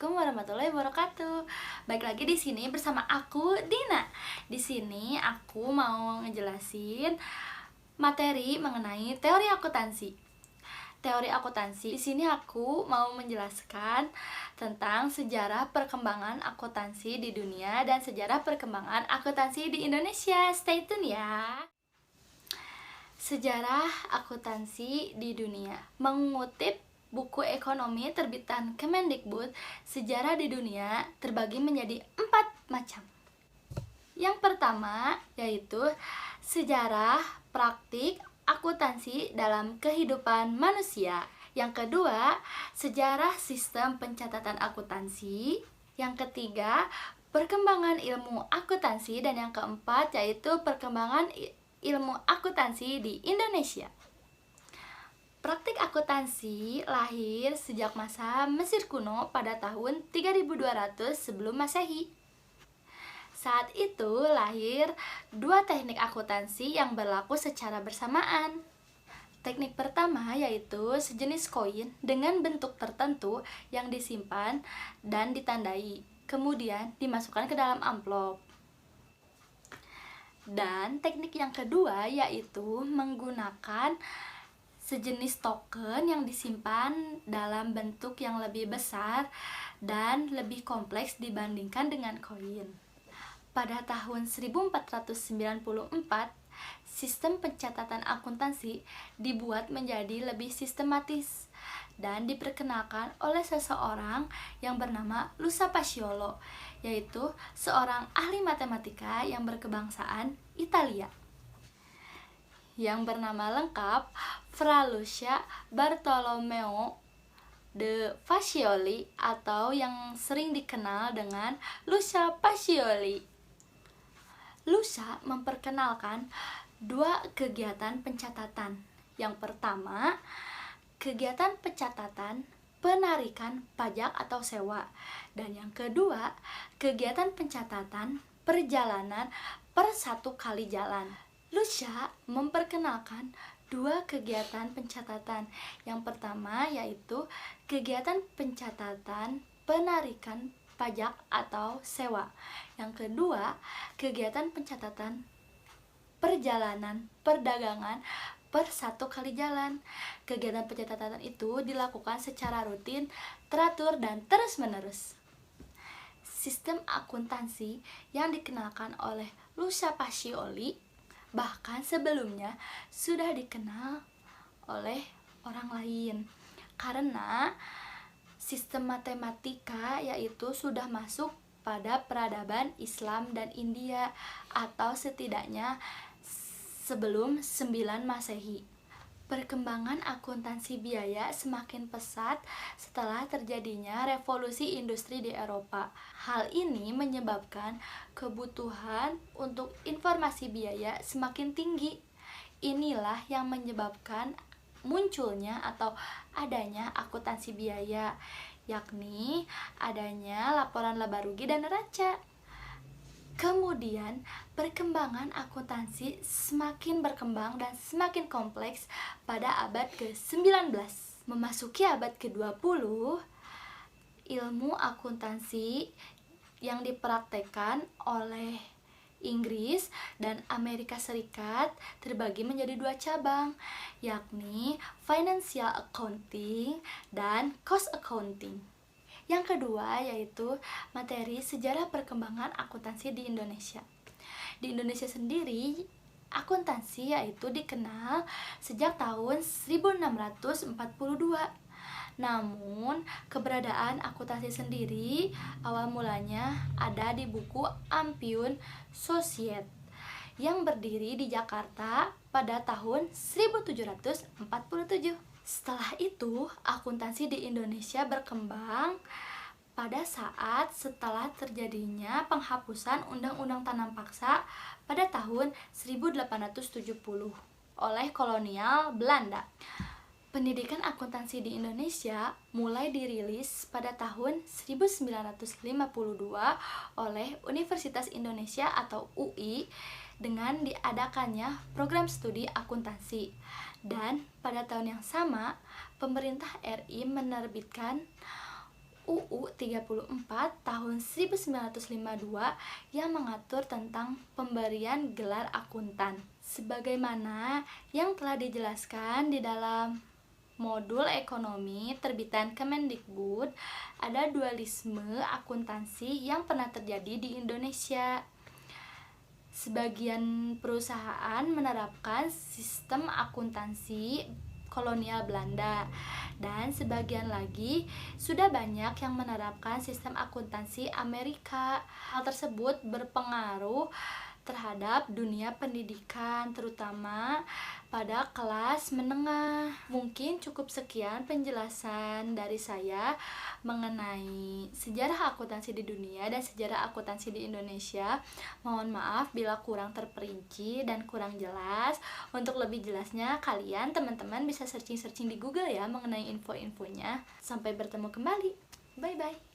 Assalamualaikum warahmatullahi wabarakatuh. Baik lagi di sini bersama aku Dina. Di sini aku mau ngejelasin materi mengenai teori akuntansi. Teori akuntansi. Di sini aku mau menjelaskan tentang sejarah perkembangan akuntansi di dunia dan sejarah perkembangan akuntansi di Indonesia. Stay tune ya. Sejarah akuntansi di dunia. Mengutip buku ekonomi terbitan Kemendikbud, sejarah di dunia terbagi menjadi 4 macam. Yang pertama yaitu sejarah praktik akuntansi dalam kehidupan manusia. Yang kedua, sejarah sistem pencatatan akuntansi. Yang ketiga, perkembangan ilmu akuntansi. Dan yang keempat yaitu perkembangan ilmu akuntansi di Indonesia. Praktik akuntansi lahir sejak masa Mesir kuno pada tahun 3200 sebelum Masehi. Saat itu lahir 2 teknik akuntansi yang berlaku secara bersamaan. Teknik pertama yaitu sejenis koin dengan bentuk tertentu yang disimpan dan ditandai, kemudian dimasukkan ke dalam amplop. Dan teknik yang kedua yaitu menggunakan sejenis token yang disimpan dalam bentuk yang lebih besar dan lebih kompleks dibandingkan dengan koin. Pada tahun 1494, sistem pencatatan akuntansi dibuat menjadi lebih sistematis dan diperkenalkan oleh seseorang yang bernama Luca Paciolo, yaitu seorang ahli matematika yang berkebangsaan Italia, yang bernama lengkap Fra Luca Bartolomeo de Pacioli atau yang sering dikenal dengan Luca Pacioli. Luca memperkenalkan 2 kegiatan pencatatan. Yang pertama, kegiatan pencatatan penarikan pajak atau sewa, dan yang kedua, kegiatan pencatatan perjalanan per 1 kali jalan. Luca memperkenalkan 2 kegiatan pencatatan. Yang pertama yaitu kegiatan pencatatan penarikan pajak atau sewa. Yang kedua, kegiatan pencatatan perjalanan perdagangan per 1 kali jalan. Kegiatan pencatatan itu dilakukan secara rutin, teratur, dan terus-menerus. Sistem akuntansi yang dikenalkan oleh Luca Pacioli bahkan sebelumnya sudah dikenal oleh orang lain, karena sistem matematika yaitu sudah masuk pada peradaban Islam dan India, atau setidaknya sebelum 9 Masehi. Perkembangan akuntansi biaya semakin pesat setelah terjadinya revolusi industri di Eropa. Hal ini menyebabkan kebutuhan untuk informasi biaya semakin tinggi. Inilah yang menyebabkan munculnya atau adanya akuntansi biaya, yakni adanya laporan laba rugi dan neraca. Kemudian, perkembangan akuntansi semakin berkembang dan semakin kompleks pada abad ke-19. Memasuki abad ke-20, ilmu akuntansi yang dipraktekkan oleh Inggris dan Amerika Serikat terbagi menjadi 2 cabang, yakni Financial Accounting dan Cost Accounting. Yang kedua yaitu materi sejarah perkembangan akuntansi di Indonesia. Di Indonesia sendiri, akuntansi yaitu dikenal sejak tahun 1642. Namun, keberadaan akuntansi sendiri awal mulanya ada di buku Ampyun Society yang berdiri di Jakarta pada tahun 1747. Setelah itu, akuntansi di Indonesia berkembang pada saat setelah terjadinya penghapusan Undang-Undang Tanam Paksa pada tahun 1870 oleh kolonial Belanda. Pendidikan akuntansi di Indonesia mulai dirilis pada tahun 1952 oleh Universitas Indonesia atau UI dengan diadakannya program studi akuntansi. Dan pada tahun yang sama, pemerintah RI menerbitkan UU 34 tahun 1952 yang mengatur tentang pemberian gelar akuntan. Sebagaimana yang telah dijelaskan di dalam modul ekonomi terbitan Kemendikbud, ada dualisme akuntansi yang pernah terjadi di Indonesia. Sebagian perusahaan menerapkan sistem akuntansi kolonial Belanda, dan sebagian lagi sudah banyak yang menerapkan sistem akuntansi Amerika. Hal tersebut berpengaruh terhadap dunia pendidikan, terutama pada kelas menengah. Mungkin cukup sekian penjelasan dari saya mengenai sejarah akuntansi di dunia dan sejarah akuntansi di Indonesia. Mohon maaf bila kurang terperinci dan kurang jelas. Untuk lebih jelasnya, kalian teman-teman bisa searching-searching di Google ya mengenai info-infonya. Sampai bertemu kembali. Bye-bye.